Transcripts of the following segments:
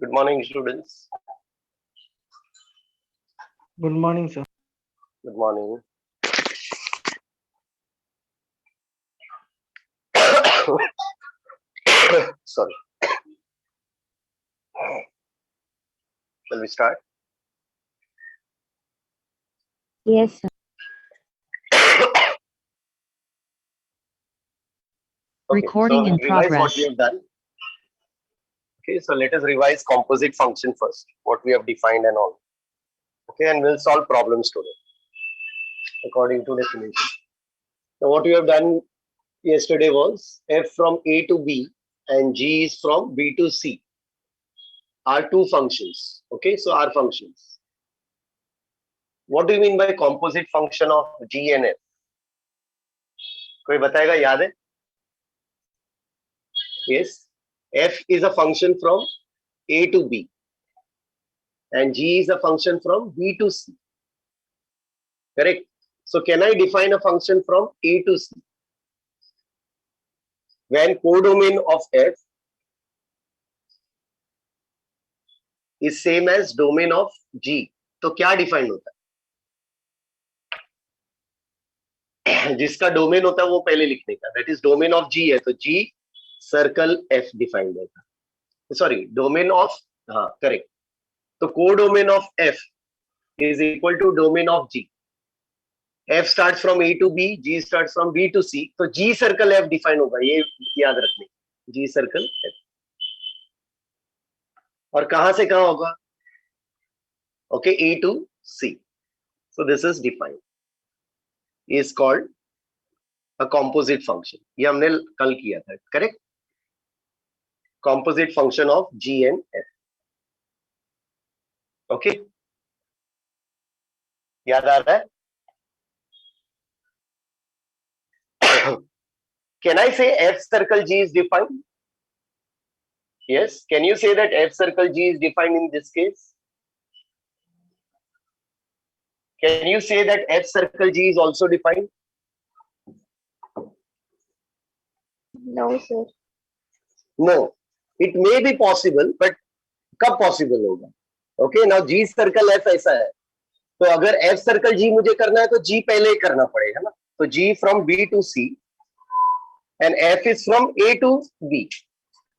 Good morning, students. Good morning, sir. Good morning. Sorry. Shall we start? Yes, sir. Recording in revise what progress. we have done. Okay, so let us revise composite function first, what we have defined and all. Okay, and we'll solve problems today according to definition. So what we have done yesterday was f from a to b and g is from b to c are two functions. Okay, so are functions. What do you mean by composite function of g and f? कोई बताएगा, याद है? Yes, f is a function from a to b and g is a function from b to c. Correct? So can I define a function from a to c? When codomain of f is same as domain of g, तो क्या define होता है? जिसका domain होता है वो पहले लिखने का, that is domain of G है तो जी सर्कल एफ डिफाइन रहेगा. सॉरी, डोमेन ऑफ, हाँ करेक्ट. तो codomain of F is equal to domain of G. F start from A to B, G start from B to C, तो G circle F define होगा, ये याद रखने. G circle F. और कहां से कहां होगा? Okay, A to C. So this is defined, is called a composite function. ये हमने कल किया था, correct? Composite function of g and f. Okay, याद आ रहा है? Can I say f circle g is defined? Yes. Can you say that f circle g is defined in this case? Can you say that f circle g is also defined? No, sir. No. It may be possible, but कब possible होगा? Okay, now g circle f ऐसा है, तो अगर f circle g मुझे करना है तो g पहले ही करना पड़ेगा ना. तो g from b to c and f is from a to b.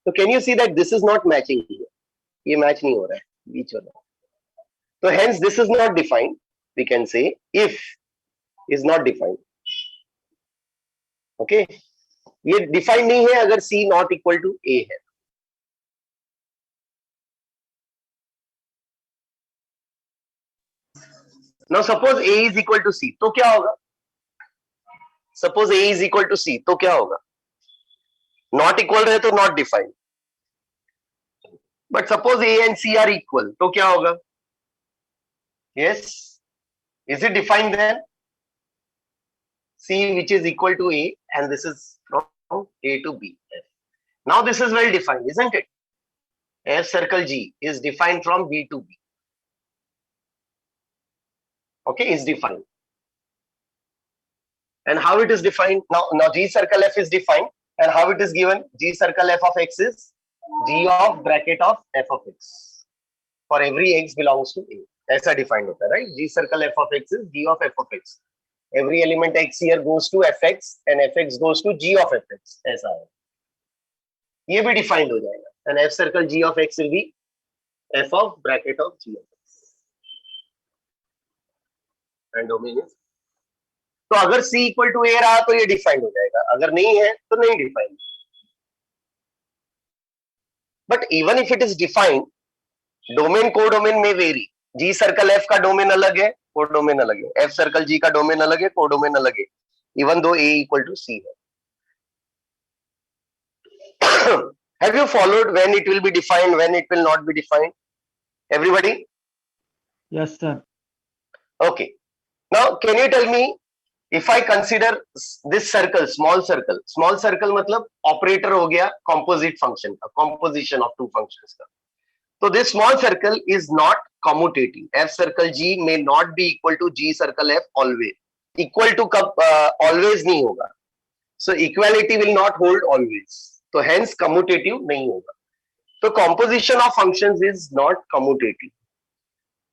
So can you see that this is not matching here? ये match नहीं हो रहा है बीच वाला. So hence this is not defined. We can say if is not defined. Okay, ये defined नहीं है अगर c not equal to a है. Now suppose a is equal to c, तो क्या होगा? Suppose a is equal to c, तो क्या होगा? Not equal रहे तो not defined. But suppose a and c are equal, तो क्या होगा? Yes. Is it defined then? C which is equal to a and this is from a to b. Now this is well defined, isn't it? F circle G is defined from b to b. Okay, is defined. And how it is defined? Now G circle F is defined, and how it is given? G circle F of x is G of bracket of f of x for every x belongs to a. ऐसा defined होता है, right? G circle F of x is G of f of x. Every element x here goes to fx and fx goes to G of fx. ऐसा है, ये भी defined हो जाएगा. And f circle G of x will be f of bracket of G of x. And domain is, तो अगर c equal to a रहा तो ये डिफाइंड हो जाएगा, अगर नहीं है तो नहीं defined. But even if it is defined, domain codomain में वेरी. G सर्कल F का डोमेन अलग है, कोडोमेन अलग है. F सर्कल G का डोमेन अलग है, कोडोमेन अलग है. Even though A equal to C है. Have you followed when it will be defined, when it will not be defined? Everybody? Yes, sir. Okay. Now, can you tell me if I consider this circle, small circle मतलब operator हो गया composite function का, composition of two functions का. So this small circle is not commutative. F circle G may not be equal to G circle F always. Equal to always नहीं होगा. So equality will not hold always. तो hence commutative नहीं होगा. So composition of functions is not commutative.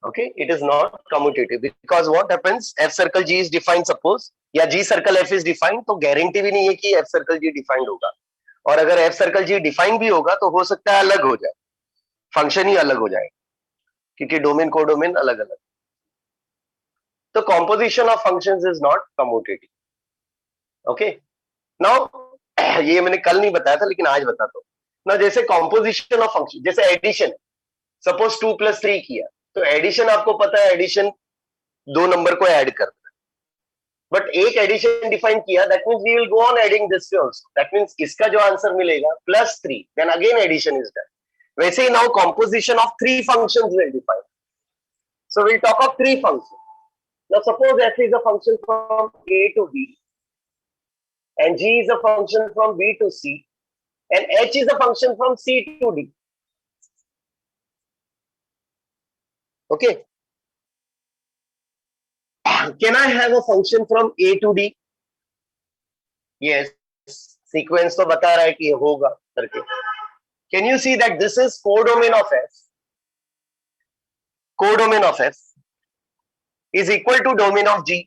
Okay, it is not commutative because what happens, f circle g is defined suppose, या g circle f is defined, तो guarantee भी नहीं है कि f circle g defined होगा, और अगर f circle g defined भी होगा तो हो सकता है अलग हो जाए, फंक्शन ही अलग हो जाए क्योंकि डोमेन कोडोमेन अलग अलग. तो composition of functions is not commutative. Okay, now ये मैंने कल नहीं बताया था लेकिन आज बताता हूँ. ना जैसे composition of function, जैसे एडिशन, सपोज 2 + 3 किया, तो एडिशन आपको पता है, एडिशन दो नंबर को ऐड करता है, बट एक एडिशन डिफाइन किया, that means we will go on adding this also, that means इसका जो आंसर मिलेगा +3, then again addition is done. वैसे ही now composition of 3 functions will define. So we talk of 3 functions. Now suppose f is a function from a to b and g is a function from b to c and h is a function from c to d. Okay, can I have a function from a to d? Yes, sequence तो बता रहा है कि होगा करके. Can you see that this is codomain of f? Codomain of f is equal to domain of g.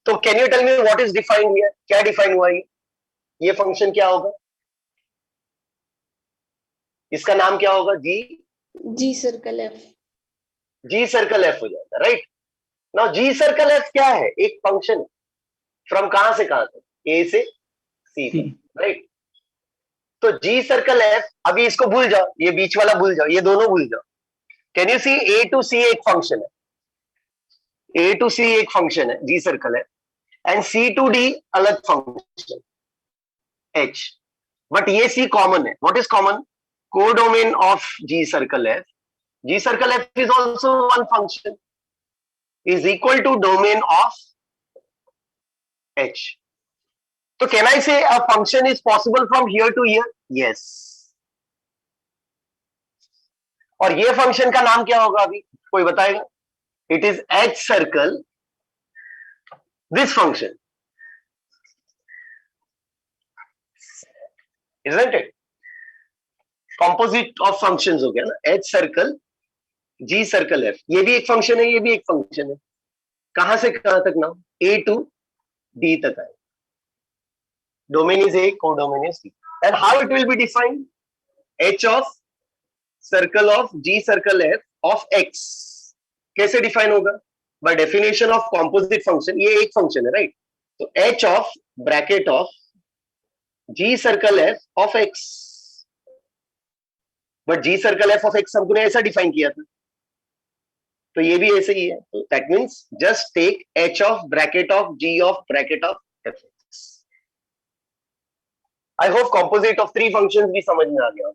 तो can you tell me what is defined here? क्या define हुआ ये फंक्शन क्या होगा? इसका नाम क्या होगा? G circle F. G circle f हो जाएगा, right? Now G circle f क्या है? एक फंक्शन फ्रॉम कहां से कहां तक, a से c तक, राइट? तो G सर्कल f, अभी इसको भूल जाओ, ये बीच वाला भूल जाओ, ये दोनों भूल जाओ. Can you see a to c एक फंक्शन है, a to c एक फंक्शन है G सर्कल है, एंड c to d अलग फंक्शन h, बट ये c कॉमन है. What is common? Codomain of G circle f. G circle f is also one function, is equal to domain of h. So can I say a function is possible from here to here? Yes. और ये function का नाम क्या होगा अभी कोई बताएगा? It is h circle this function, isn't it? Composite of functions हो गया ना, h circle G circle f. ये भी एक फंक्शन है, ये भी एक फंक्शन है. कहां से कहां तक ना? a to d तक आए. Domain is a, codomain is d. And how it will be defined? h of circle of G circle f of x. कैसे डिफाइन होगा? By definition of composite function. ये एक फंक्शन है, right? तो h of bracket of G circle f of x. But G circle f of x हमने ऐसा define किया था, तो ये भी ऐसे ही है. तो that means just take h of bracket of G of bracket of f. I hope composite of 3 functions भी समझ में आ गया.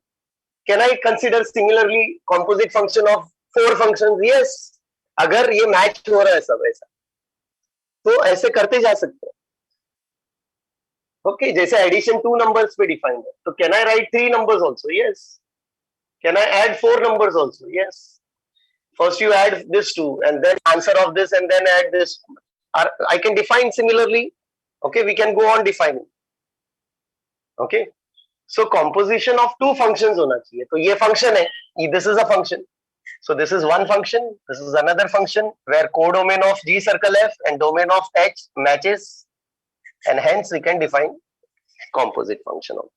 Can I consider similarly composite function of 4 functions? Yes, अगर ये मैच हो रहा है सब ऐसा, तो ऐसे करते जा सकते हैं. ओके, जैसे एडिशन 2 नंबर्स पे डिफाइंड है, तो can I right 3 numbers also? Yes. Can I add 4 numbers also? Yes. First you add this 2 and then answer of this and then add this. I can define similarly. Okay, we can go on defining. Okay, so composition of 2 functions होना चाहिए. तो ये function है, this is a function. So this is one function, this is another function where codomain of G circle f and domain of h matches, and hence we can define composite function of.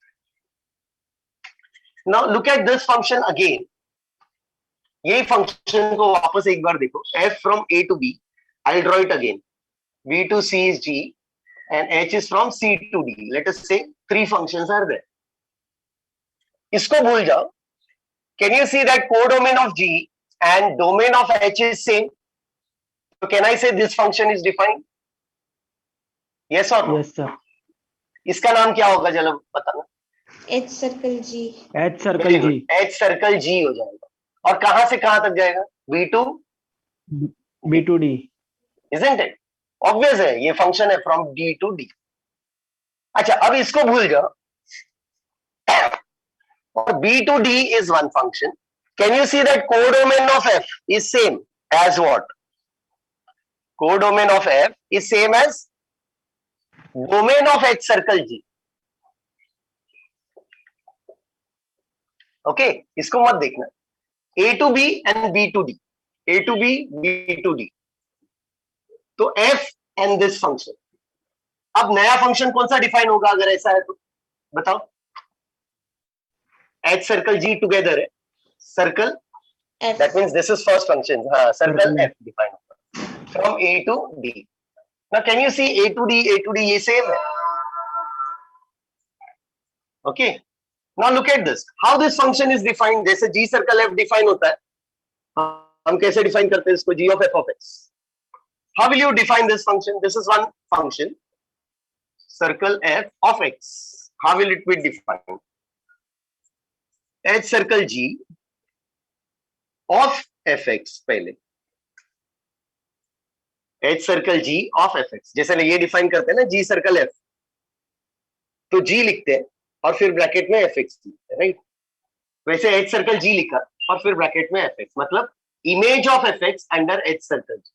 Now look at this function again. ये function को वापस एक बार देखो. f from a to b, I'll draw it again. b to c is g and h is from c to d. Let us say 3 functions are there. इसको भूल जाओ. Can you see that codomain of g and domain of h is same? So can I say this function is defined? Yes or no? Yes, sir. इसका नाम क्या होगा चलो बताना. H circle G. H circle G. h circle g हो जाएगा. और कहां से कहां तक जाएगा? b to B to D. isn't it? Obvious है, ये फंक्शन है from d to d. अच्छा, अब इसको भूल जाओ. और b to d is one function. Can you see that codomain of f is same as what? Codomain of f is same as domain of h circle g. Okay इसको मत देखना, A to B and B to D, A to B B to D, तो F and this function. अब नया function कौन सा define होगा अगर ऐसा है तो बताओ। एच सर्कल जी टुगेदर है, circle F. that means this is first function, circle Circle f defined from a to d. Now can you see a to d ये same है, okay? Now look at this, how this function is defined। जैसे g circle f define होता है, हम कैसे define करते हैं इसको, g of f of x। How will you define this function? This is one function, circle f of x, how will it be defined? h circle g of fx, पहले h circle g of fx, जैसे ये define करते हैं ना g circle f, तो g लिखते हैं और फिर ब्रैकेट में fx लिखते हैं, राइट? वैसे h सर्कल g लिखा और फिर ब्रैकेट में fx, मतलब image of fx under h circle g,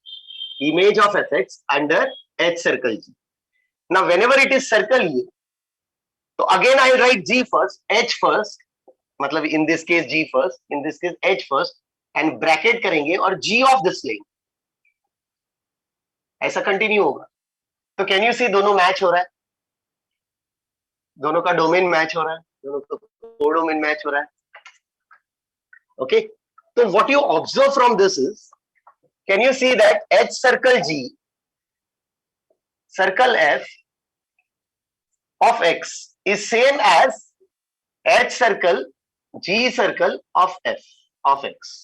image of fx under h circle g। Now whenever it is circle ये, तो अगेन I write g first, h first, मतलब in this case g first, in this case h first, and bracket करेंगे और g of this लेंगे, ऐसा continue होगा। तो कैन यू सी दोनों मैच हो रहा है, दोनों का डोमेन मैच हो रहा है, दोनों का कोडोमेन मैच हो रहा है, ओके? तो what you observe from this is, can you see that h circle g circle f of x is same as h circle g circle of f of x,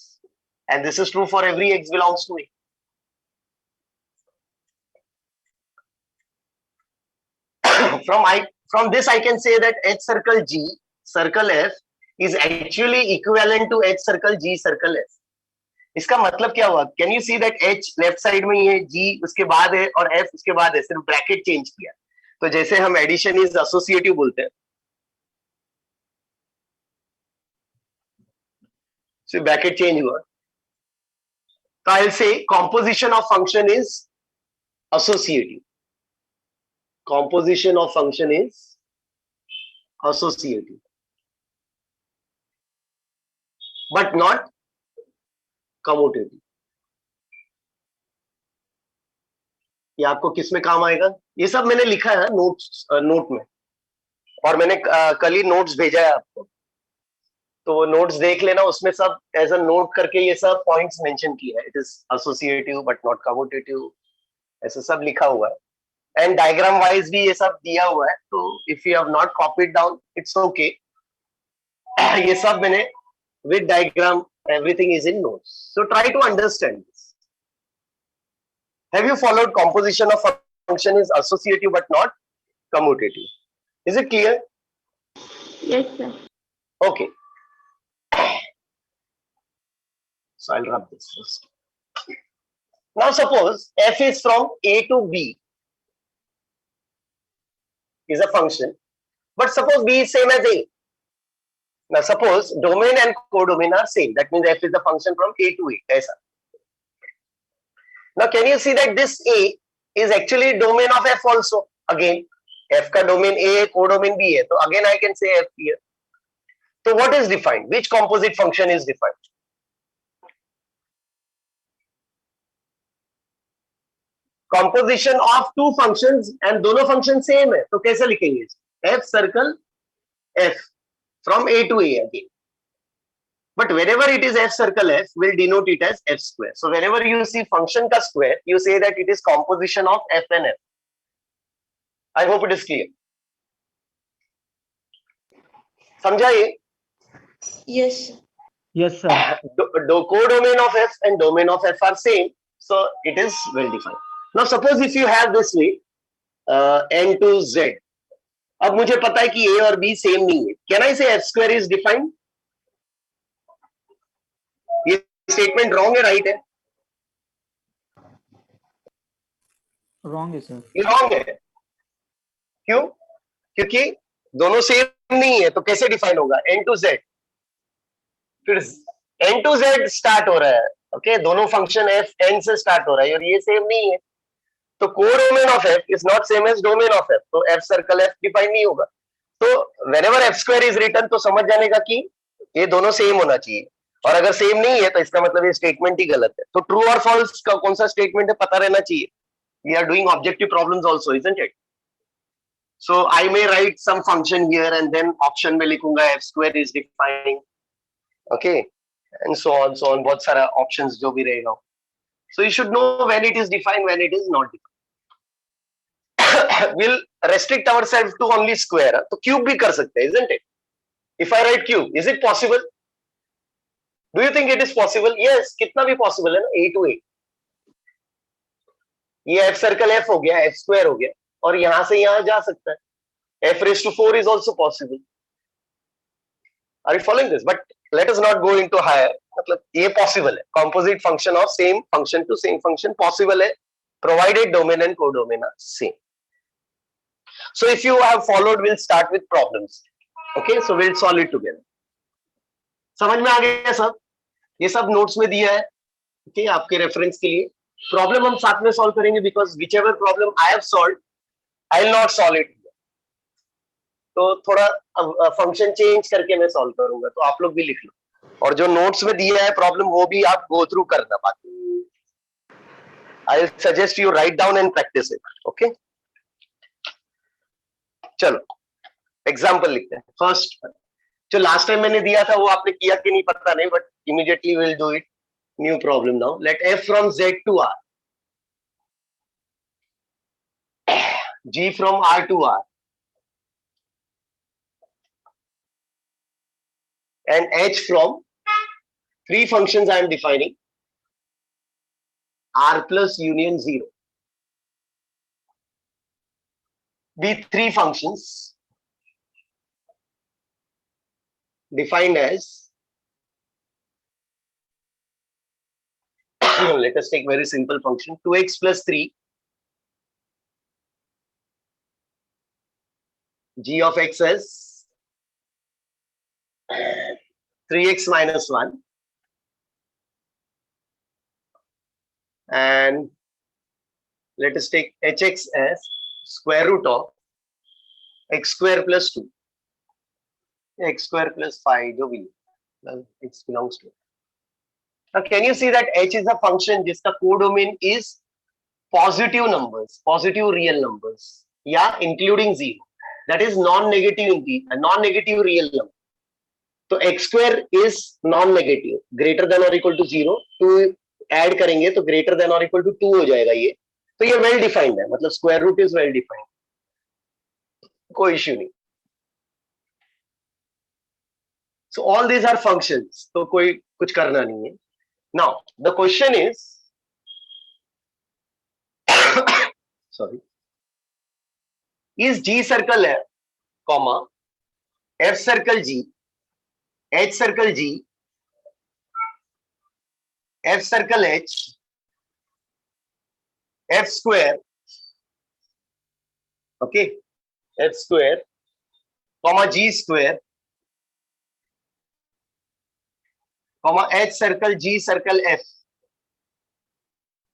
and this is true for every x belongs to a. From this I can say that h circle g circle f is actually equivalent to h circle g circle f. इसका मतलब क्या हुआ? Can you see that h left side में ही है, g उसके बाद है और f उसके बाद है, सिर्फ ब्रैकेट चेंज किया। तो जैसे हम एडिशन इज एसोसिएटिव बोलते हैं, सिर्फ ब्रैकेट चेंज हुआ, तो I will say composition of function is associative, composition of function is associative but not commutative। ये आपको किस में काम आएगा? ये सब मैंने लिखा है नोट में, और मैंने कल ही नोट्स भेजा है आपको, तो वो नोट्स देख लेना, उसमें सब एज अ नोट करके ये सब पॉइंट्स मेंशन किया है। It is associative but not commutative, ऐसा सब लिखा हुआ है, एंड डायग्राम वाइज भी ये सब दिया हुआ है। तो if you have not copied down it's okay, ये सब मैंने with diagram, everything is in notes, so try to understand this. Have you followed composition of function is associative but not commutative? Is it clear? Yes, sir. Okay, so I'll rub this first. Now suppose f is from a to b is a function, but suppose b is same as a. Now suppose domain and codomain are same, that means f is a function from a to a, aisa. Now can you see that this a is actually domain of f also? Again f का domain a है, codomain b है, तो again I can say f here. So what is defined? Which composite function is defined? Composition of two functions and दोनों function same है, तो कैसे लिखेंगे? f circle f from a to a again, but whenever it is f circle f, will denote it as f square. So whenever you see function का square, you say that it is composition of f and f. I hope it is clear. समझा ये? Yes, sir. Yes, sir. Codomain of f and domain of f are same, so it is well defined. Now suppose if you have this way n to z, अब मुझे पता है कि a और b same नहीं है, can I say f square is defined? ये statement wrong है, राइट है? Wrong है sir. ये रॉन्ग है, क्यों? क्योंकि दोनों सेम नहीं है, तो कैसे डिफाइन होगा? n to z, फिर n to z स्टार्ट हो रहा है, ओके? दोनों फंक्शन f n से स्टार्ट हो रहा है और ये सेम नहीं है, तो codomain of f is not same as domain of f, तो f सर्कल f डिफाइन नहीं होगा। तो whenever f square is written, तो समझ जाने का कि ये दोनों सेम होना चाहिए, और अगर सेम नहीं है तो इसका मतलब ये स्टेटमेंट ही गलत है। तो ट्रू और फॉल्स का कौन सा स्टेटमेंट है पता रहना चाहिए। We are doing objective problems also, isn't it? So I may write some function here and then option में लिखूंगा f square is defined, okay, and so on बहुत सारा ऑप्शंस जो भी रहेगा। So you should know when it is defined, when it is not defined. Will restrict ourselves to only square, तो cube भी कर सकते हैं, isn't it? If I write cube, is it possible? Do you think it is possible? Yes, कितना भी possible है ना, a to a। ये f सर्कल f हो गया, f स्क्वायर हो गया, और यहां से यहां जा सकता है। f raised to 4 is also possible. Are you following this? But let us not go into higher. मतलब ये possible है, composite function of same function to same function possible है, provided domain and codomain are same. So if you have followed, we'll start with problems. Okay, so we'll solve it together. समझ में आ गया सब? ये सब notes में दिया है, okay, आपके रेफरेंस के लिए। प्रॉब्लम हम साथ में सॉल्व करेंगे, because which ever problem I have solve, I will not solve it. तो थोड़ा फंक्शन चेंज करके मैं सॉल्व करूंगा, तो आप लोग भी लिख लो, और जो नोट्स में दिया है प्रॉब्लम वो भी आप गो थ्रू करना बाकी। I will suggest you write down and practice it, okay? चलो एग्जांपल लिखते हैं। फर्स्ट, जो लास्ट टाइम मैंने दिया था वो आपने किया कि नहीं पता नहीं, but immediately will do it. New problem now, let f from z to r, g from r to r, and h from three functions I am defining: r plus union 0. These three functions defined as let us take very simple function 2x plus 3, g of x as 3x minus 1, and let us take hx as square root of x square plus 2, x square plus 5, जो भी, well, x belongs to it. Now can you see that h is a function जिसका codomain is positive numbers, positive real numbers, yeah, including 0, that is non-negative integer, non-negative real number. तो x square is non-negative, greater than or equal to 0, 2 add करेंगे तो greater than or equal to 2 हो जाएगा ये, तो ये well defined है, मतलब square root is well defined, कोई इश्यू नहीं। So all these are functions, तो कोई कुछ करना नहीं है। Now the question is sorry, is G circle F, comma, F circle G, H circle G, F circle H, F square, okay, F square, comma G square, comma H circle G circle F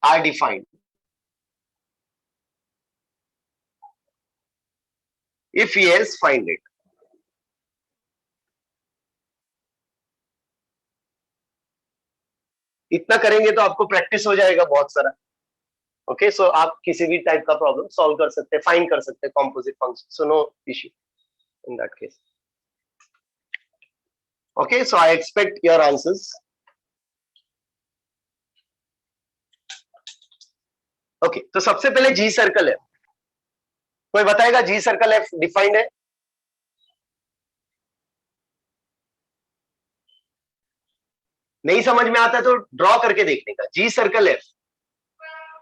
are defined? If yes, find it. इतना करेंगे तो आपको practice हो जाएगा बहुत सारा। Okay, सो आप किसी भी टाइप का प्रॉब्लम सॉल्व कर सकते हैं, फाइंड कर सकते हैं composite function, so no issue in that case. Okay, so I expect your answers. Okay, तो सबसे पहले जी सर्कल है, कोई बताएगा जी सर्कल एफ डिफाइंड है? नहीं समझ में आता है तो ड्रॉ करके देखने का, जी सर्कल एफ।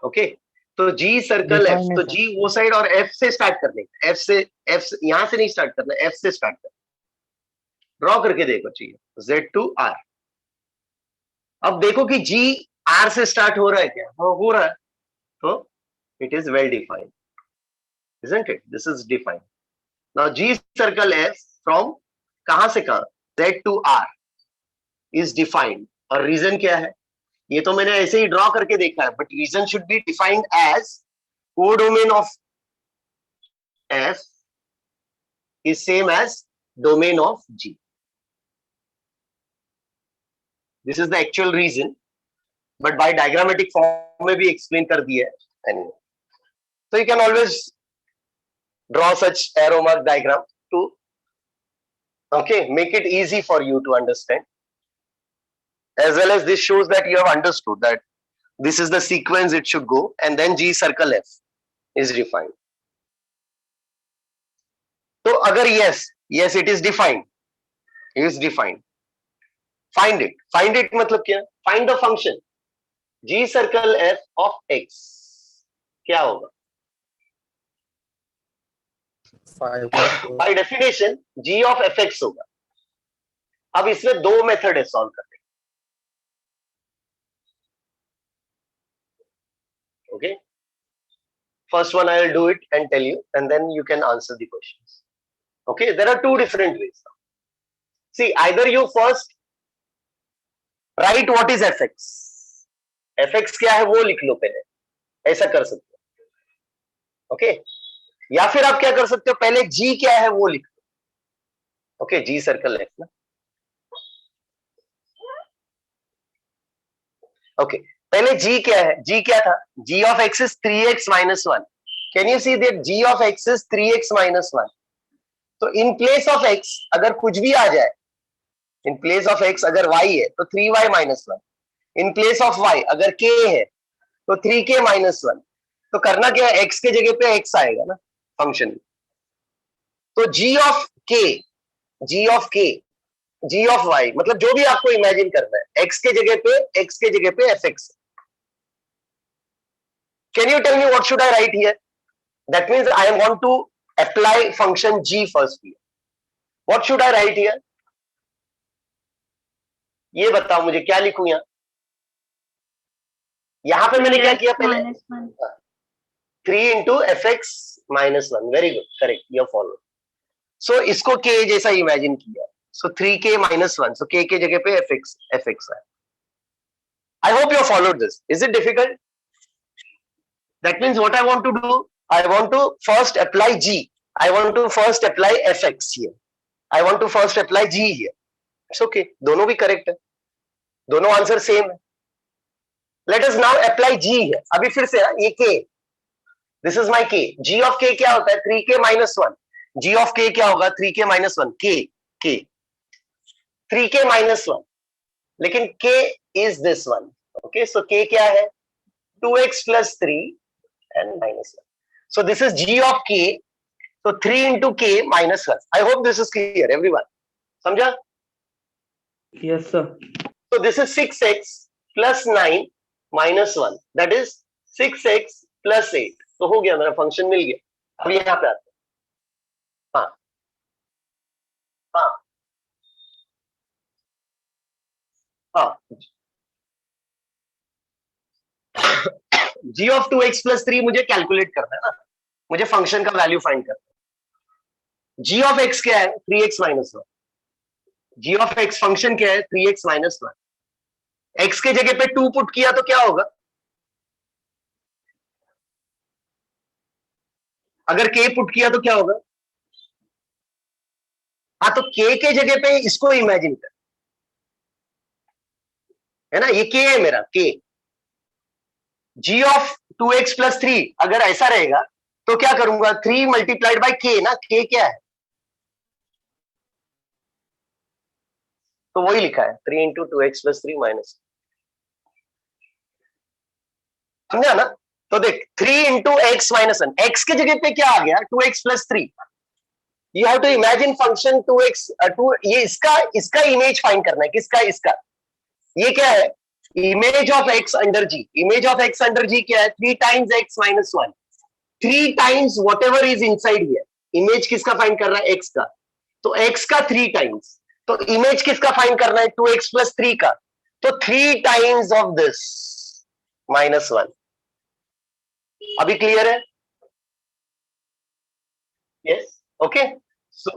ओके, तो जी सर्कल एफ, तो जी वो साइड और एफ से स्टार्ट करने का, एफ से यहां से नहीं स्टार्ट करना, एफ से स्टार्ट करना, ड्रॉ करके देखो चाहिए, जेड टू आर। अब देखो कि जी आर से स्टार्ट हो रहा है क्या? हो रहा है, तो it is well defined, isn't it? This is defined. Now G circle F from कहां से कहां, Z to R is defined, और रीजन क्या है? ये तो मैंने ऐसे ही ड्रॉ करके देखा है, but reason should be defined as codomain of F is same as domain of G. This is the actual reason, but by diagrammatic form में भी एक्सप्लेन कर दिया है anyway. So you can always draw such arrow mark diagram to make it easy for you to understand, as well as this shows that you have understood that this is the sequence it should go, and then G circle F is defined. So agar yes it is defined, find it मतलब क्या? Find the function G circle F of X. क्या होगा? By definition G of fx होगा. अब इसमें दो method है solve करने. Okay, first one I will do it and tell you, and then you can answer the questions. Okay, there are two different ways. See, either you first write what is fx. fx क्या है वो लिख लो पहले, ऐसा कर सकते हो. Okay, या फिर आप क्या कर सकते हो, पहले G क्या है वो लिख लो. ओके, G सर्कल F ना. ओके, पहले G क्या है? G क्या था? G of x is 3x minus 1. Can you see that G of x is 3x minus 1? तो in place of x अगर कुछ भी आ जाए, in place of x अगर y है तो 3y minus 1. in place of y अगर k है तो 3k minus 1. तो करना क्या है, x के जगह पे x आएगा ना फंक्शन में. तो G of y मतलब जो भी आपको इमेजिन करना है, x के जगह पे fx. Can you tell me what should I write here? That means I want to apply function G first here. What should I write here? ये बताओ मुझे, क्या लिखूं यहां पे मैंने क्या किया पहले? 3 into fx minus 1. Very good, correct, you have followed. So इसको k जैसा इमेजिन किया. So 3k minus 1. So k के जगह पे fx है. I hope you have followed this. Is it difficult? That means what I want to do, I want to first apply G. I want to first apply fx here. I want to first apply G here. It's okay. दोनों भी correct है. दोनों answer same है. Let us now apply G here. अभी फिर से ये k. This is my k. G of k क्या होता है? 3k minus 1. G of k क्या होगा? 3k minus 1. k. 3k minus 1. लेकिन k is this one. Okay, so k क्या है? 2x plus 3 and minus 1. So this is G of k. So 3 into k minus 1. I hope this is clear, everyone. समझा? Yes, sir. So this is 6x plus 9 minus 1. That is 6x plus 8. तो हो गया, मेरा function मिल गया. अब यहाँ पे आते हैं. हाँ. G of 2x plus 3 मुझे कैलकुलेट करना है ना, मुझे फंक्शन का वैल्यू फाइंड करना है. G of x क्या है? 3x minus 1. G of x function क्या है? 3x minus 1. x के जगह पे 2 पुट किया तो क्या होगा? अगर k पुट किया तो क्या होगा? हाँ, तो k के जगह पे इसको इमेजिन कर, है ना, ये k है मेरा k. G of 2x plus 3 अगर ऐसा रहेगा तो क्या करूंगा? 3 multiplied by k ना, k क्या है? तो वही लिखा है 3 into 2x plus 3 minus. समझा ना? तो देख 3 into x minus 1. x के जगह पे क्या आ गया? 2x plus 3. You have to imagine function 2x 2. ये इसका इमेज फाइंड करना है. किसका? इसका. ये क्या है? Image of x under g. Image of x under g क्या है? 3 times x minus 1. 3 times whatever is inside here. Image किसका फाइंड कर रहा है? x का. तो x का 3 times. तो इमेज किसका फाइंड करना है? 2x plus 3 का. तो 3 times of this minus 1. अभी क्लियर है? Yes, okay. सो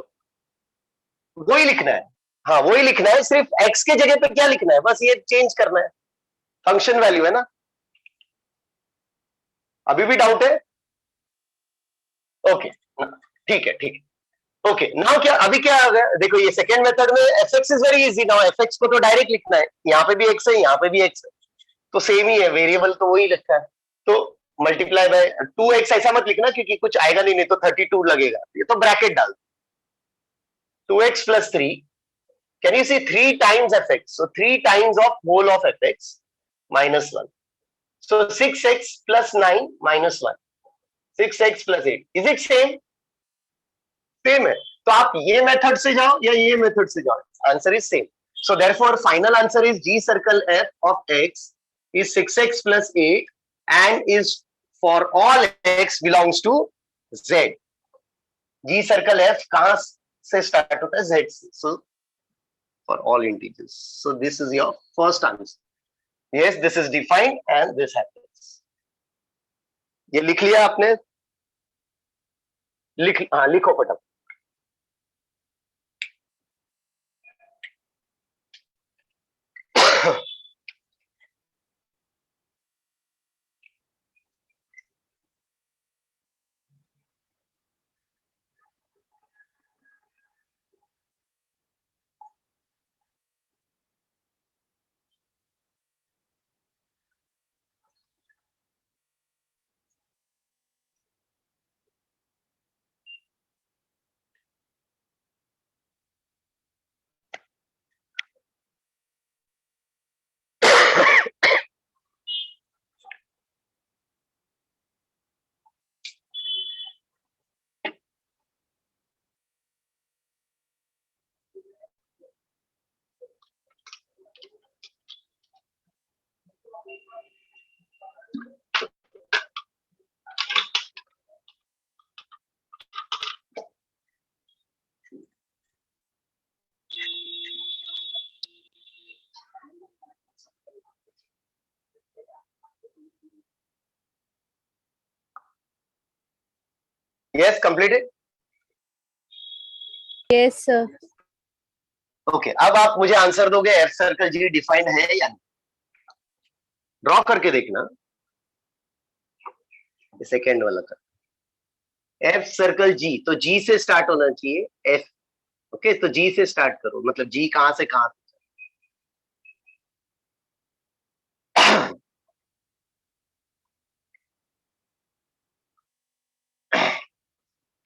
वही लिखना है. हाँ, वही लिखना है. सिर्फ x के जगह पे क्या लिखना है? बस ये चेंज करना है. फंक्शन वैल्यू है ना. अभी भी डाउट है? ओके, ठीक है. ओके नाउ क्या अभी क्या आ गया, देखो ये सेकेंड मेथड में fx is very easy. Now fx को तो डायरेक्ट लिखना है, यहाँ पे भी x है, यहाँ पे भी x है, तो सेम ही है, वेरिएबल तो वही लिखा है। तो मल्टीप्लाई बाय 2x ऐसा मत लिखना क्योंकि कुछ आएगा नहीं तो 32 लगेगा, ये तो ब्रैकेट डाल 2x plus 3, can you see 3 times fx, so 3 times of whole of fx minus 1, so 6x plus 9 minus 1, 6x plus 8, is it same? Same है। तो आप ये मेथड से जाओ या ये मेथड से जाओ, answer is same. So therefore final answer is g circle f of x is 6x plus 8 and is for all x belongs to z। g circle f कहां से स्टार्ट होता है? z से। सो for all integers, so this is your first answer। yes, this is defined and this happens। ये लिख लिया आपने? लिखो फटाफट। yes, completed। Yes, sir. Okay अब आप मुझे आंसर दोगे एफ सर्कल जी डिफाइंड है या नहीं? ड्रॉ करके देखना, सेकेंड वाला कर। एफ सर्कल जी, तो जी से स्टार्ट होना चाहिए एफ। ओके तो जी से स्टार्ट करो, मतलब जी कहां से कहां?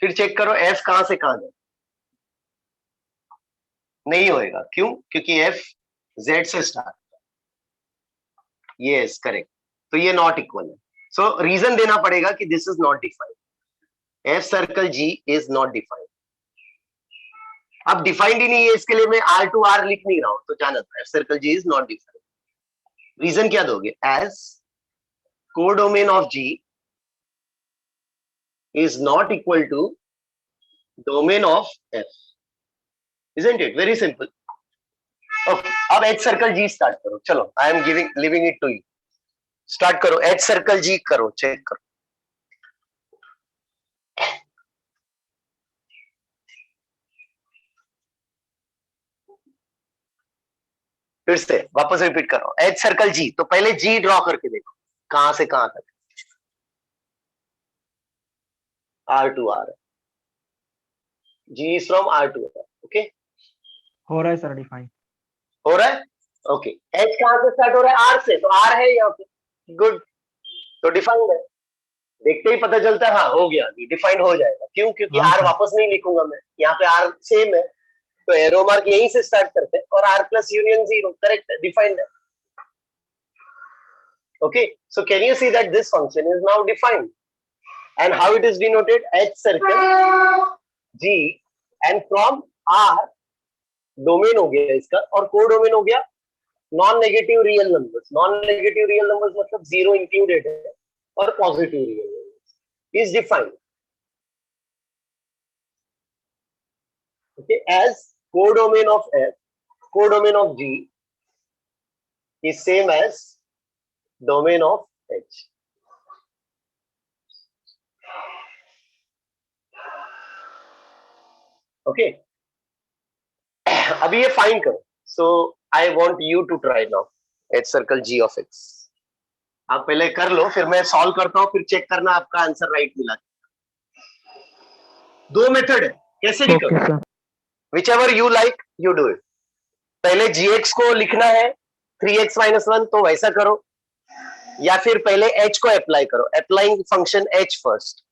फिर चेक करो एफ कहां से कहां जाए। नहीं होएगा, क्यों? क्योंकि एफ जेड से स्टार्ट। यस करेक्ट, तो ये नॉट इक्वल है। सो रीजन देना पड़ेगा कि this is not defined. F circle G is not defined. अब डिफाइंड ही नहीं है, इसके लिए मैं आर टू आर लिख नहीं रहा हूं, तो जाना था F circle G is not defined. Reason क्या दोगे? As codomain of G is not equal to domain of f, isn't it? Very simple। okay, अब h circle g start करो। चलो I am leaving it to you। start करो, h circle g करो, check करो। फिर से वापस repeat करो, h circle g, तो पहले g ड्रॉ करके देखो कहां से कहां तक। r to r, g is from r to r। Okay हो रहा है सर डिफाइन। हो रहा है? ओके h कहां से स्टार्ट हो रहा है? r से, तो r है यहाँ पे। गुड, तो डिफाइंड है। देखते ही पता चलता है, हाँ हो गया, डिफाइंड हो जाएगा। क्यों? क्योंकि हाँ, r सर। वापस नहीं लिखूंगा मैं, यहाँ पे r सेम है, तो एरो मार्क यहीं से स्टार्ट करते हैं, और r प्लस यूनियन 0 करेक्ट है, डिफाइंड है। okay, so can you see that this function is now defined and how it is denoted? h circle g, and from r domain हो गया इसका, और कोडोमेन हो गया non negative real numbers. Non negative real numbers मतलब zero included है, और positive real numbers is defined. okay, as codomain of f, codomain of g is same as domain of h। okay, अभी ये find करो। So I want you to try now h circle g of x। आप पहले कर लो, फिर मैं solve करता हूं, फिर चेक करना आपका आंसर राइट मिला। दो मेथड है, कैसे भी Okay, करो, sir. Which ever you like you do it. पहले gx को लिखना है 3x-1 तो वैसा करो, या फिर पहले h को अप्लाई करो, अप्लाइंग फंक्शन h फर्स्ट।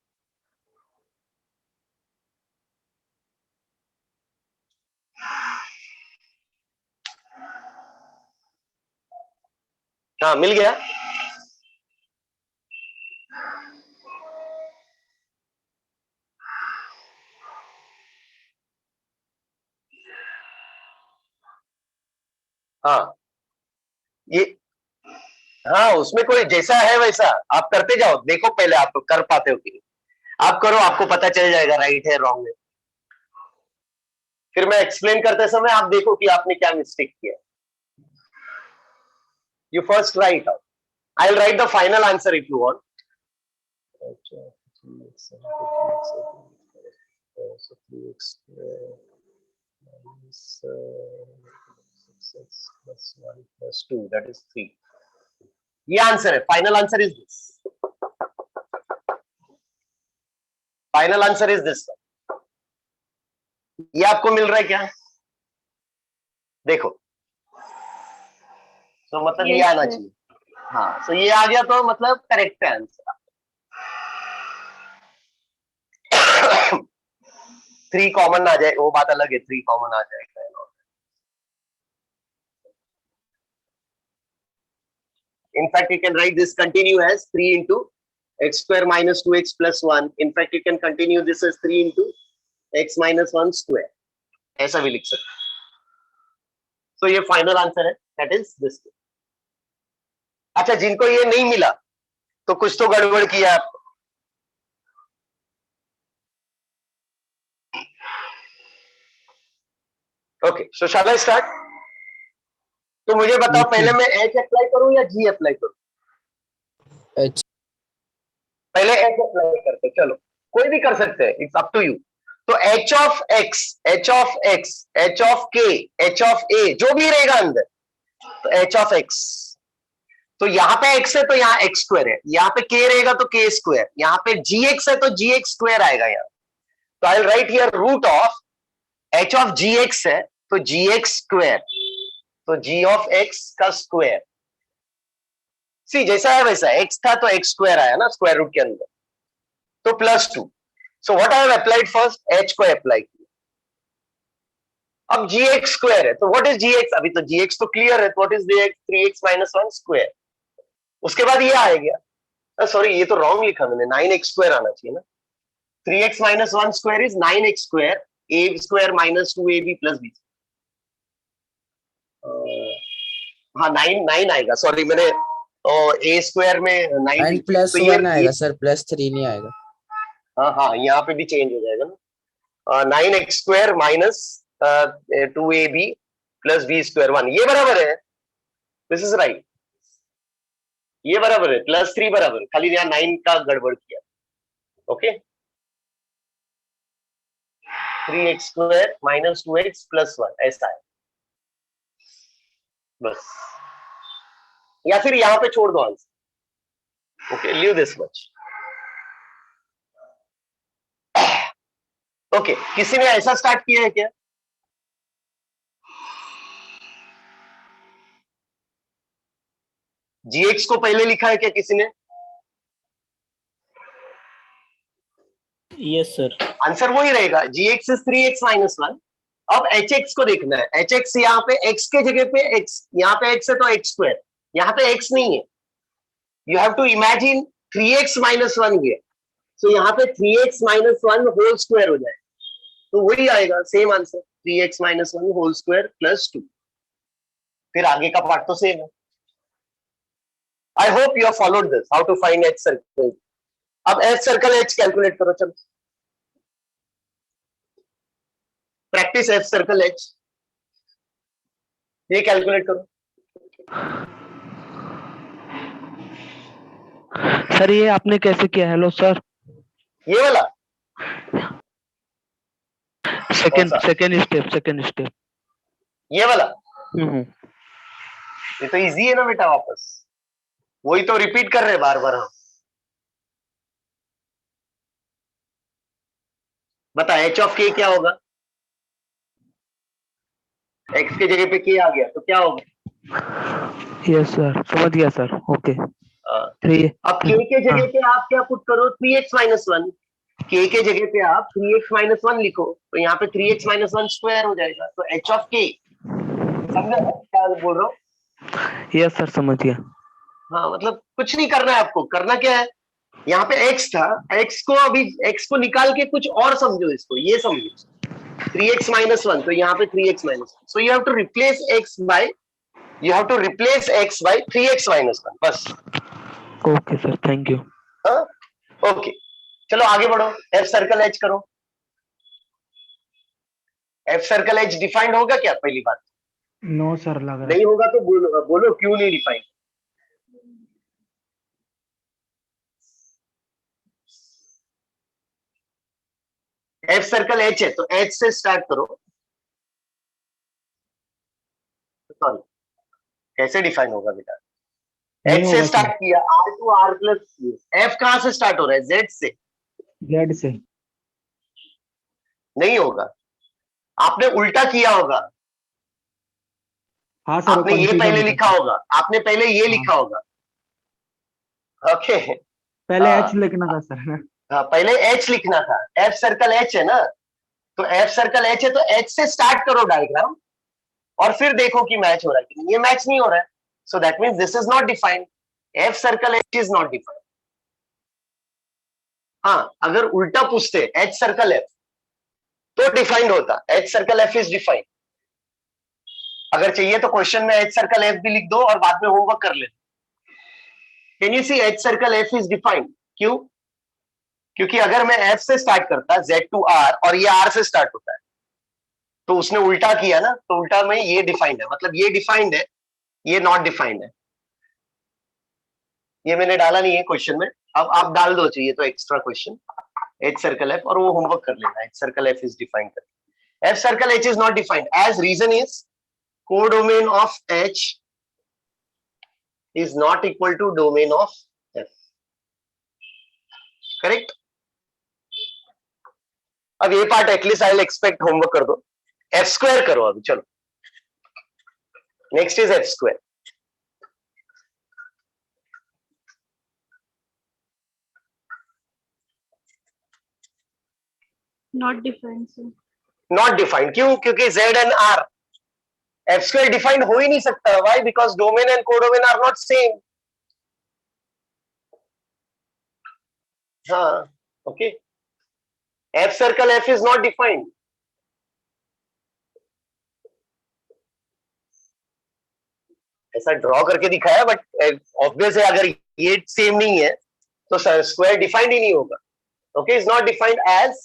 हाँ मिल गया। हाँ ये, हाँ उसमें कोई जैसा है वैसा आप करते जाओ, देखो पहले आप कर पाते हो कि नहीं। आप करो, आपको पता चल जाएगा राइट है रॉन्ग है। फिर मैं एक्सप्लेन करते समय आप देखो कि आपने क्या मिस्टेक किया। You first right out, I will right the final answer if you want. So 3x minus 6x plus 1 plus 2, that is 3. ये आंसर है, final answer is this, final answer is this. ये आपको मिल रहा है क्या? देखो, तो मतलब ये Yes, आना sir. चाहिए। हाँ, तो ये आ गया तो मतलब करेक्ट है आंसर। 3 कॉमन आ जाए वो बात अलग है, 3 कॉमन आ जाएगा। In fact, you can write this continue as 3 into x square minus 2x plus 1. In fact, you can continue this as 3 into x minus 1 square. ऐसा भी लिख सकते हैं। तो ये फाइनल आंसर है, दैट इज दिस। अच्छा, जिनको ये नहीं मिला तो कुछ तो गड़बड़ किया आप। Okay, so shall I start? तो मुझे बताओ, पहले मैं h अप्लाई करूं या g अप्लाई करूं? H पहले h अप्लाई करते, चलो कोई भी कर सकते हैं, इट्स अप टू यू। तो h of x, h of x, h of k, h of a जो भी रहेगा अंदर, तो h ऑफ x, तो यहाँ पे x है तो यहाँ x स्क्वायर है, यहाँ पे k रहेगा तो k स्क्वायर, यहाँ पे gx है तो gx स्क्वायर आएगा यहाँ। तो I will write here root of h of gx है तो gx स्क्वायर, तो g ऑफ x का स्क्वायर। सी जैसा है वैसा, x था तो x स्क्वायर आया ना स्क्वायर रूट के अंदर, तो plus 2। So what I have applied first, h को अप्लाई किया। अब gx स्क्वायर है तो व्हाट इज gx, अभी तो gx तो क्लियर है, what is dx, 3x minus 1 square. उसके बाद ये आ गया, सॉरी ये तो रॉन्ग लिखा मैंने, 9x स्क्वायर आना चाहिए ना। 3x minus 1 square is 9x square, a square minus 2ab plus b। हाँ 9 आएगा, सॉरी मैंने a स्क्वायर में 9 एंड प्लस तो 1 आएगा सर, प्लस 3 नहीं आएगा। हाँ हाँ यहाँ पे भी चेंज हो जाएगा ना। 9x square minus 2ab plus b square 1, ये बराबर है, दिस इज राइट, ये बराबर है, प्लस 3 बराबर, खाली यहाँ 9 का गड़बड़ किया। Okay, 3x square minus 2x plus 1 ऐसा है बस, या फिर यहाँ पे छोड़ दो answer. Okay, leave this much. Okay, किसी ने ऐसा स्टार्ट किया है क्या? gx को पहले लिखा है क्या किसी ने? Yes sir. आंसर वही रहेगा, gx इज 3x minus 1। अब hx को देखना है, hx यहाँ पे x के जगह पे x, यहाँ पे x है तो x स्क्वायर, यहाँ पे x नहीं है, you have to imagine 3x minus 1 here, so यहाँ पे 3x minus 1 होल स्क्वायर हो जाए, तो वही आएगा same answer, 3x minus 1 whole square plus 2। फिर आगे का पार्ट तो सेम है। I hope you have followed this, how to find h circle. अब h सर्कल h कैलकुलेट करो, चलो प्रैक्टिस h सर्कल h, ये कैलकुलेट करो। सर ये आपने कैसे किया? हेलो सर, ये वाला सेकंड स्टेप। ये वाला, हम्म। ये तो इजी है ना बेटा, वापस वही तो रिपीट कर रहे हैं बार बार हम। बता एच ऑफ के क्या होगा? एक्स के जगह पे के आ गया तो क्या होगा? यस सर, समझ गया सर। ओके। हाँ, 3 अब के जगह पे आप क्या पुट करो? 3x minus one. के जगह पे आप 3x माइनस वन लिखो तो यहाँ पे 3x माइनस वन स्क्वायर हो जाएगा, तो h ऑफ के। समझा क्या बोल रहा हूँ? यस सर, समझ गया। हाँ, मतलब कुछ नहीं करना है आपको। करना क्या है, यहाँ पे x था, x को अभी x को निकाल के कुछ और समझो, इसको ये समझो 3x माइनस वन, तो यहाँ पे 3x minus one, so you have to replace x by, you have to replace x by 3x minus 1 बस। Okay sir, thank you. हाँ, ओके, चलो आगे बढ़ो। f सर्कल h करो। f सर्कल h डिफाइंड होगा क्या? पहली बात नो सर, लग रहा नहीं होगा तो बोलो, बोलो क्यों नहीं डिफाइंड। f सर्कल h है तो h से स्टार्ट करो। सॉरी, कैसे डिफाइन होगा बेटा? h से स्टार्ट किया, r to r plus f कहां से स्टार्ट हो रहा है? z से। जेड से। नहीं होगा, आपने उल्टा किया होगा। हाँ आपने ये पहले लिखा होगा, आपने पहले ये लिखा होगा। ओके, पहले हाँ। एच लिखना था सर। हाँ, पहले h लिखना था। f सर्कल h है ना, तो f सर्कल h है तो h से स्टार्ट करो डायग्राम, और फिर देखो कि मैच हो रहा है कि नहीं। ये मैच नहीं हो रहा है, so that means this is not defined. f circle h is not defined. हाँ, अगर उल्टा पूछते h सर्कल f तो डिफाइंड होता। h circle f is defined. अगर चाहिए तो क्वेश्चन में h सर्कल f भी लिख दो और बाद में होमवर्क कर लेना। Can you see h circle f is defined? क्यों? क्योंकि अगर मैं f से स्टार्ट करता z टू r और ये r से स्टार्ट होता है, तो उसने उल्टा किया ना, तो उल्टा में ये डिफाइंड है, मतलब ये डिफाइंड है, ये नॉट डिफाइंड है। ये मैंने डाला नहीं है क्वेश्चन में, अब आप डाल दो चाहिए तो extra question h circle f, और वो होमवर्क कर लेना। h circle f is defined कर, f circle h is not defined as reason is codomain of h is not equal to domain of f. Correct? अब ये part at least I will expect homework कर दो। f square करो अभी, चलो next is f square. Not defined, sir. Not defined क्यों? क्योंकि z and r, f square defined हो ही नहीं सकता। Why? Because domain and codomain are not same. हाँ, okay, f circle f is not defined. ऐसा ड्रॉ करके दिखाया, बट ऑब्वियस है अगर ये सेम नहीं है तो स्क्वायर डिफाइंड ही नहीं होगा। Okay, is not defined as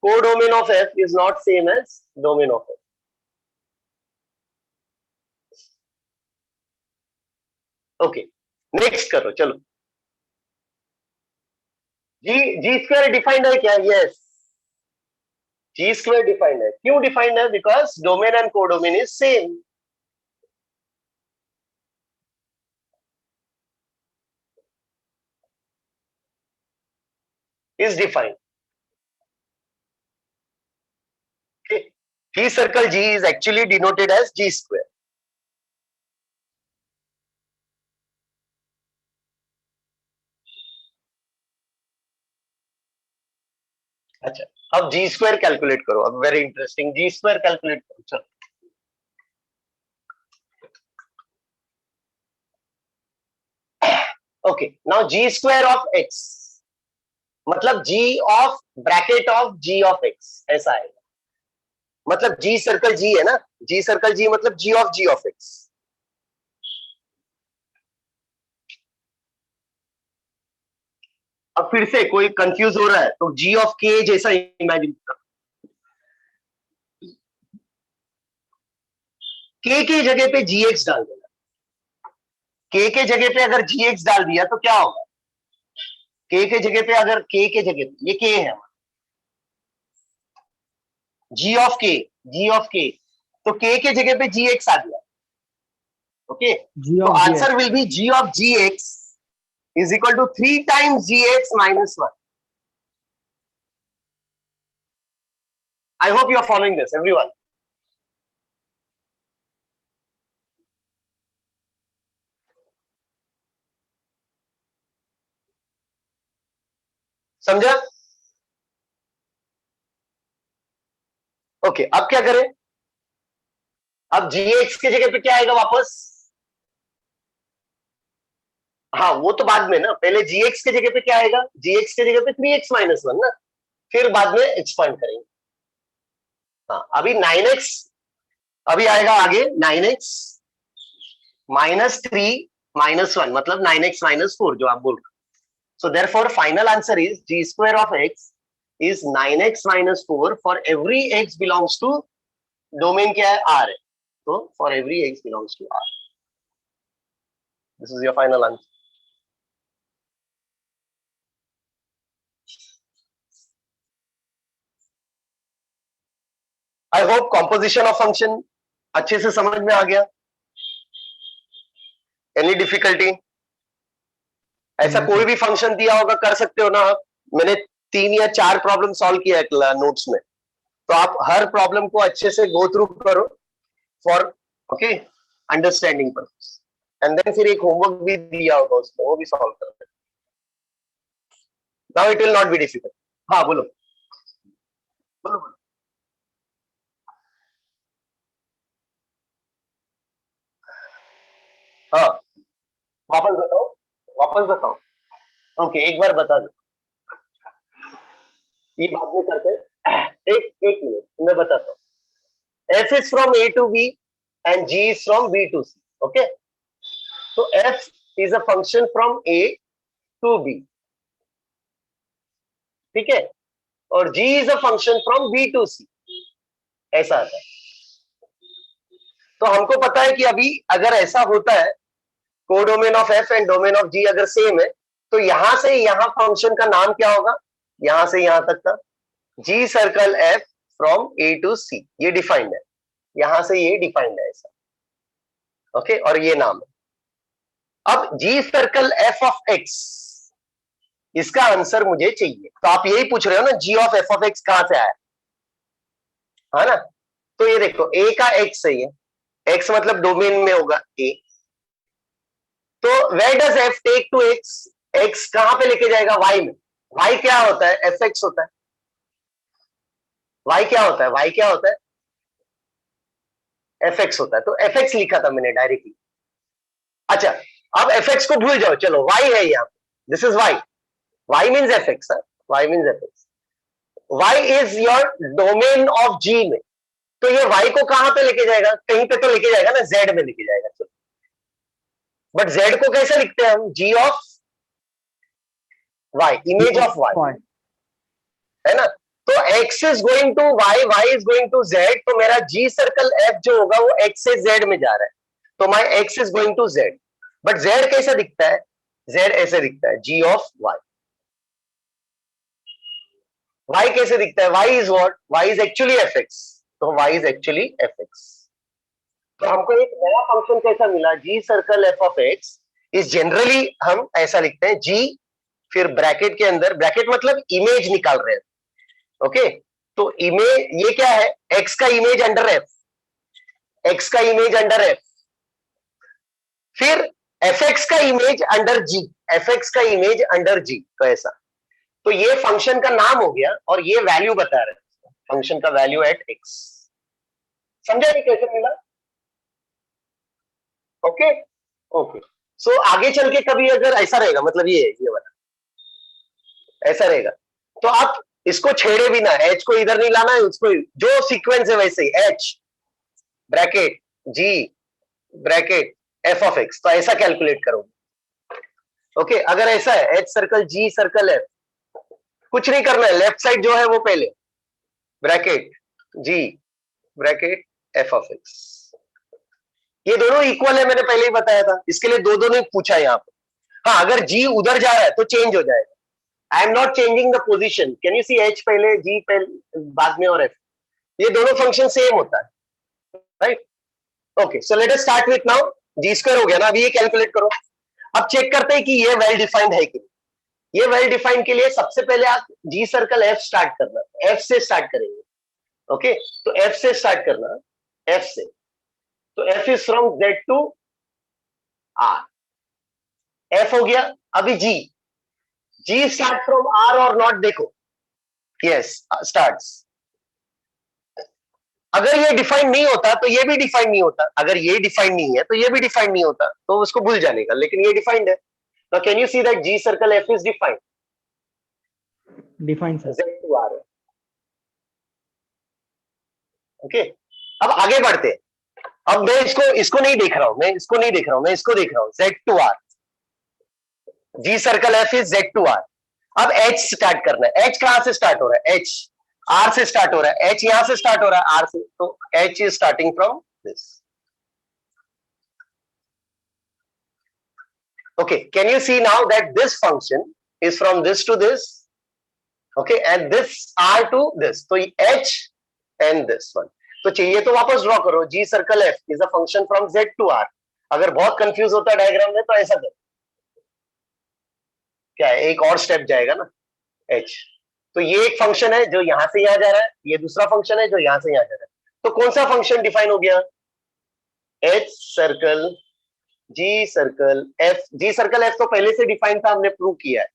codomain of f is not same as domain of f। Okay, next करो चलो। जी स्क्वायर डिफाइंड है क्या? यस, जी स्क्वायर डिफाइंड है। क्यों डिफाइंड है? Because domain and codomain is same. Is defined. G circle G is actually denoted as G square. अच्छा, अब G square calculate करो। अब very interesting, G square calculate करो। चलो, okay, now G square of x मतलब G of bracket of G of x ऐसा आएगा। मतलब G सर्कल G है ना, G सर्कल G मतलब G ऑफ x। अब फिर से कोई कंफ्यूज हो रहा है तो G ऑफ k जैसा इमेजिन करो। k के जगह पे gx डाल देना। k के जगह पे अगर gx डाल दिया तो क्या होगा? k के जगह पे, अगर k के जगह पे, ये k है g ऑफ k, तो k के जगह पे gx आ गया। ओके, तो answer will be g of gx is equal to 3 times gx minus 1। I hope you are following this, everyone. समझा? ओके, अब क्या करें? अब gx की जगह पे क्या आएगा वापस? हाँ, वो तो बाद में ना, पहले gx की जगह पे क्या आएगा? gx की जगह पे 3x माइनस 1 ना, फिर बाद में एक्सपांड करेंगे। हाँ, अभी 9x अभी आएगा आगे 9x माइनस 3 माइनस 1 मतलब 9x माइनस 4 जो आप बोल रहे हो। So therefore final answer is g square of x is 9x minus 4 for every x belongs to domain क्या है? R है। So for every x belongs to R. This is your final answer. I hope composition of function अच्छे से समझ में आ गया। Any difficulty? ऐसा कोई भी फंक्शन दिया होगा कर सकते हो ना आप। मैंने 3 या 4 प्रॉब्लम सॉल्व किया है नोट्स में, तो आप हर प्रॉब्लम को अच्छे से गो थ्रू करो for okay understanding purpose, and then फिर एक होमवर्क भी दिया होगा उसमें, वो भी सॉल्व कर लेना। Now it will not be difficult. हाँ बोलो बोलो बोलो। हाँ वापस बताओ। ओके एक बार बता दो, ये बाद में करते हैं। एक मिनट मैं बताता हूँ। f is from a to b and g is from b to c. Okay, so f is a function from a to b, ठीक है, और g is a function from b to c, ऐसा आता है। तो हमको पता है कि अभी अगर ऐसा होता है codomain of f and domain of g अगर सेम है, तो यहां से यहां फंक्शन का नाम क्या होगा? यहां से यहां तक का g circle f from a to c, ये डिफाइंड है, यहां से ये डिफाइंड है ऐसा। ओके, और ये नाम है। अब g circle f of x, इसका आंसर मुझे चाहिए। तो आप यही पूछ रहे हो ना, g of f of x कहां से आया, है ना? तो ये देखो a का x है, ये x मतलब डोमेन में होगा a, तो where does f take to x, x कहां पे लेके जाएगा? y में। y क्या होता है? fx होता है। y क्या होता है? y क्या होता है? fx होता है। तो fx लिखा था मैंने डायरेक्टली। अच्छा, अब fx को भूल जाओ, चलो y है यहाँ, this is y means fx, y means fx, y is your domain of g में, तो ये y को कहां पे लेके जाएगा? कहीं पे तो लेके जाएगा ना, z में लेके जाएगा। चलो, बट z को कैसे लिखते हैं हम? g of y, image of y, है ना? तो x is going to y, y is going to z, तो मेरा g सर्कल f जो होगा वो x से z में जा रहा है, तो my x is going to z। But z कैसे दिखता है? z ऐसे दिखता है, g ऑफ y। y कैसे दिखता है? y is what? y is actually fx, तो y इज एक्चुअली fx। तो हमको एक नया फंक्शन कैसा मिला? g circle f of x is generally हम ऐसा लिखते हैं, g फिर ब्रैकेट के अंदर, ब्रैकेट मतलब इमेज निकाल रहे हैं। ओके, तो इमेज ये क्या है? x का इमेज अंडर f, x का इमेज अंडर f, फिर fx का इमेज अंडर g, fx का इमेज अंडर g, तो ऐसा। तो ये फंक्शन का नाम हो गया और ये वैल्यू बता रहे हैं, फंक्शन का वैल्यू एट x। समझा ये कैसे मिला? ओके ओके, सो आगे चल के कभी अगर ऐसा रहेगा, मतलब ये वाला ऐसा रहेगा, तो आप इसको छेड़े भी ना, h को इधर नहीं लाना है, उसको जो सीक्वेंस है वैसे ही, h bracket g bracket f of x, तो ऐसा कैलकुलेट करोगे। ओके, अगर ऐसा है h circle g circle f, कुछ नहीं करना है, लेफ्ट साइड जो है वो पहले bracket g bracket f of x, ये दोनों इक्वल है, मैंने पहले ही बताया था, इसके लिए दो नहीं पूछा यहाँ पे। हाँ, अगर g उधर जा रहा है तो चेंज हो जाएगा। I am not changing the position, can you see, h पहले g पहले बाद में और f, ये दोनों फंक्शन सेम होता है, right? Okay, so let us start with now g square हो गया ना, अभी ये कैलकुलेट करो। अब चेक करते हैं कि ये वेल डिफाइंड है कि नहीं। ये वेल डिफाइंड के लिए सबसे पहले आप g सर्कल f स्टार्ट करना, f से स्टार्ट करेंगे। ओके तो एफ से स्टार्ट करना, एफ से, तो F is from Z to R, F हो गया। अभी G, G start from R और नॉट, देखो यस स्टार्ट्स। अगर ये डिफाइन नहीं होता तो ये भी डिफाइन नहीं होता, अगर ये डिफाइन नहीं है तो ये भी डिफाइन नहीं होता, तो उसको भूल जाने का, लेकिन ये डिफाइंड है। तो can you see that G circle F is defined, define sir. Z to R है। ओके अब आगे बढ़ते हैं। अब मैं इसको नहीं देख रहा हूं, मैं इसको नहीं देख रहा हूं, मैं इसको देख रहा हूं, Z to R, G circle F is Z to R. अब एच स्टार्ट करना है, एच कहां से स्टार्ट हो रहा है, एच आर से स्टार्ट हो रहा है, एच यहां से स्टार्ट हो रहा है आर से, तो H is starting from this. Okay, can you see now that this function is from this to this, okay, and this R to this, तो H and this one, तो चाहिए तो वापस ड्रॉ करो, G circle F is a function from Z to R। अगर बहुत confuse होता है डायग्राम में तो ऐसा करो, क्या है, एक और स्टेप जाएगा ना, H, तो ये एक फंक्शन है जो यहां से यहां जा रहा है, ये दूसरा फंक्शन है जो यहां से यहां जा रहा है, तो कौन सा फंक्शन डिफाइन हो गया, H circle G circle F, जी सर्कल एफ तो पहले से डिफाइंड था, हमने प्रूव किया है।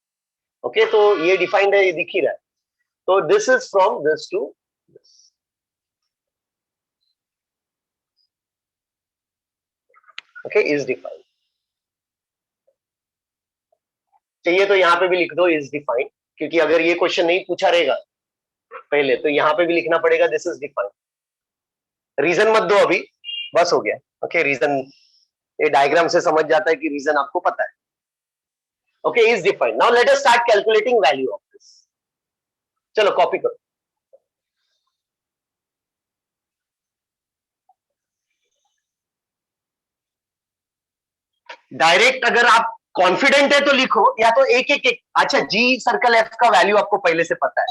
ओके तो ये डिफाइंड है, ये दिख ही रहा है, तो this is from this to this. Okay is defined, चाहिए तो यहां पे भी लिख दो इज डिफाइंड, क्योंकि अगर ये क्वेश्चन नहीं पूछा रहेगा पहले तो यहां पे भी लिखना पड़ेगा दिस इज डिफाइंड। रीजन मत दो अभी, बस हो गया। ओके रीजन, ये डायग्राम से समझ जाता है कि रीजन आपको पता है। Okay is defined, now let us start calculating value of this. चलो कॉपी करो, डायरेक्ट अगर आप कॉन्फिडेंट है तो लिखो, या तो एक अच्छा जी सर्कल एफ का वैल्यू आपको पहले से पता है,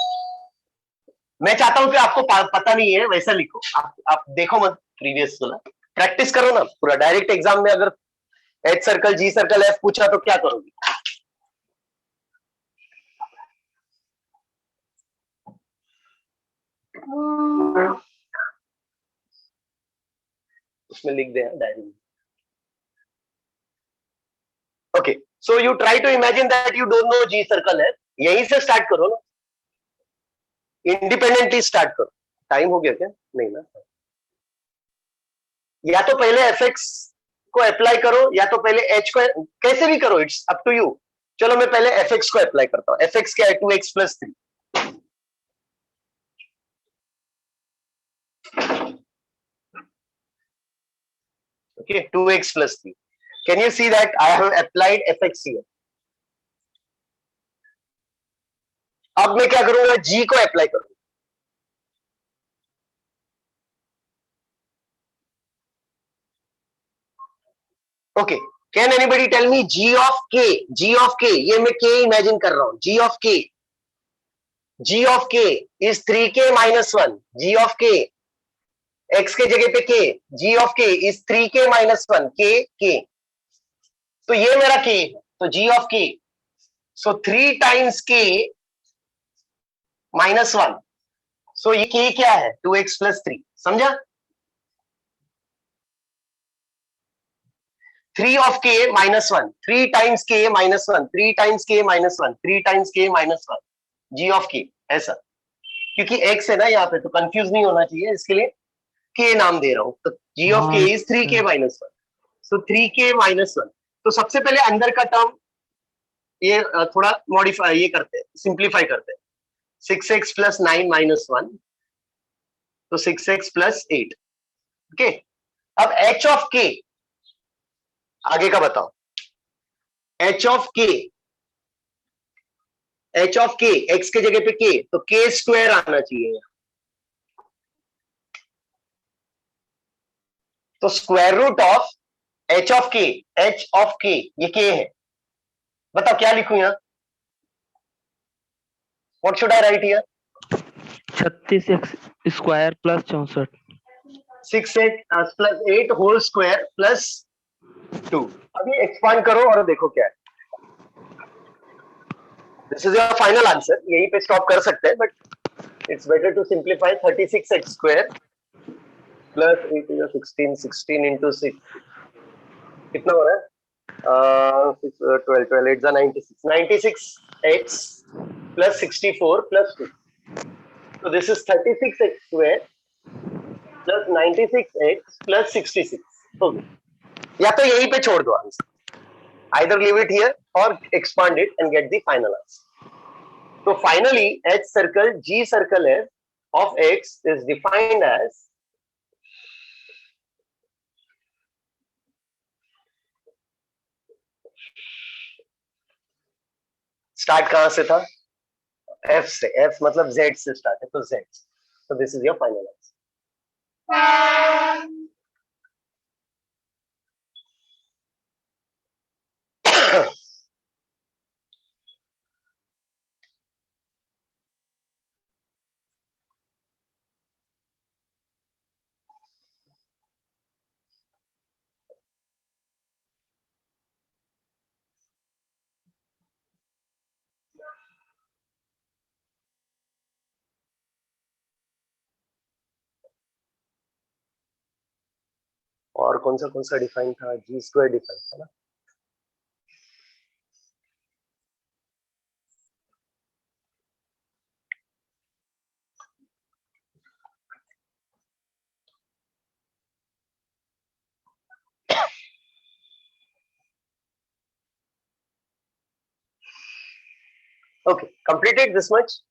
मैं चाहता हूं कि आपको पता नहीं है वैसा लिखो, आप देखो मत प्रीवियस वाला, प्रैक्टिस करो ना पूरा। डायरेक्ट एग्जाम में अगर H circle G circle F पूछा तो क्या करोगे, उसमें लिख दे डायरी में। Okay so you try to imagine that you don't know G circle F, यहीं से स्टार्ट करो ना, इंडिपेंडेंटली स्टार्ट करो। टाइम हो गया क्या, नहीं ना, या तो पहले एफ एक्स को अप्लाई करो या तो पहले एच को, कैसे भी करो, इट्स अप टू यू। चलो मैं पहले एफ एक्स को अप्लाई करता हूं, एफ एक्स क्या है, 2x + 3, okay 2x + 3, can you see that I have applied fx here। अब मैं क्या करूंगा, g को अप्लाई करूंगा, okay can anybody tell me g of k, g of k, ये मैं k इमेजिन कर रहा हूं, g of k, g of k is 3k - 1, g of k x के जगह पे k, g of k is 3k - 1, k, तो ये मेरा k है, तो g of k, so 3 times k -1, सो ये k क्या है, 2x + 3, समझा। 3 of k - 1, 3 times k - 1, 3 times k - 1, 3 times k - 1, g of k, ऐसा, क्योंकि x है ना यहाँ पे तो कंफ्यूज नहीं होना चाहिए, इसके लिए k नाम दे रहा हूं, तो g of k is 3k - 1, so 3k - 1, तो सबसे पहले अंदर का टर्म ये थोड़ा मॉडिफाई ये करते हैं, सिंप्लीफाई करते हैं, 6x + 9 - 1, तो 6x + 8, ओके। अब h of k आगे का बताओ, h of k, h of k, x के जगह पे k, तो k स्क्वायर आना चाहिए, तो square root of h of k, h of k ये k है, बताओ क्या लिखूं यहां, what should I write here, 36x square + 64, 6x + 8 whole square + 2। अभी एक्सपांड करो और देखो क्या है, this is your final answer, यहीं पे स्टॉप कर सकते हैं, but it's better to simplify 36x square plus 8 to the 16, 16 into 6. कितना हो रहा है? 12, 12, 8 is 96. 96x plus 64 plus 2. So this is 36x square plus 96x plus 66. Okay. या तो यहीं पे छोड़ दो answer. Either leave it here or expand it and get the final answer. So finally, H circle, G circle F of X is defined as start कहां से था? F से. F मतलब Z से start है तो Z. So this is your final answer. और कौन सा डिफाइन था? G square डिफाइन था ना? Okay, completed this much.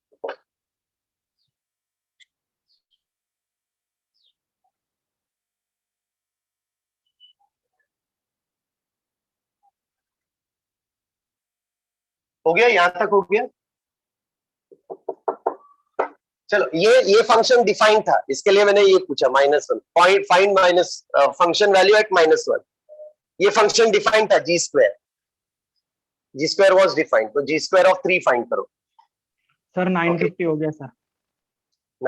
हो गया? यहां तक हो गया? चलो, ये फंक्शन डिफाइन था, इसके लिए मैंने ये पूछा -1 point find minus function value at -1. ये फंक्शन डिफाइन था जी स्क्वायर वाज डिफाइंड, तो जी स्क्वायर ऑफ 3 फाइंड करो. सर 950 हो गया सर.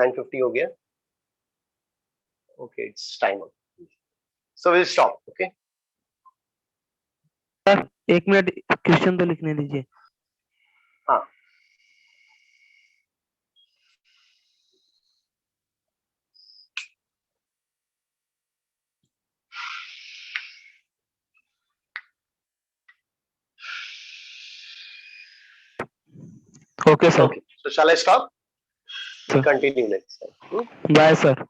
950 हो गया. Okay, it's time up. So will stop. Okay, sir 1 minute question तो लिखने दीजिए. हाँ. Okay sir. Okay, so shall I stop? Sure. Continue next time. Bye sir.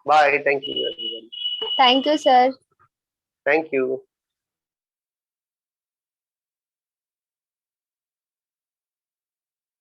Bye. Thank you everyone. Thank you, sir. Thank you.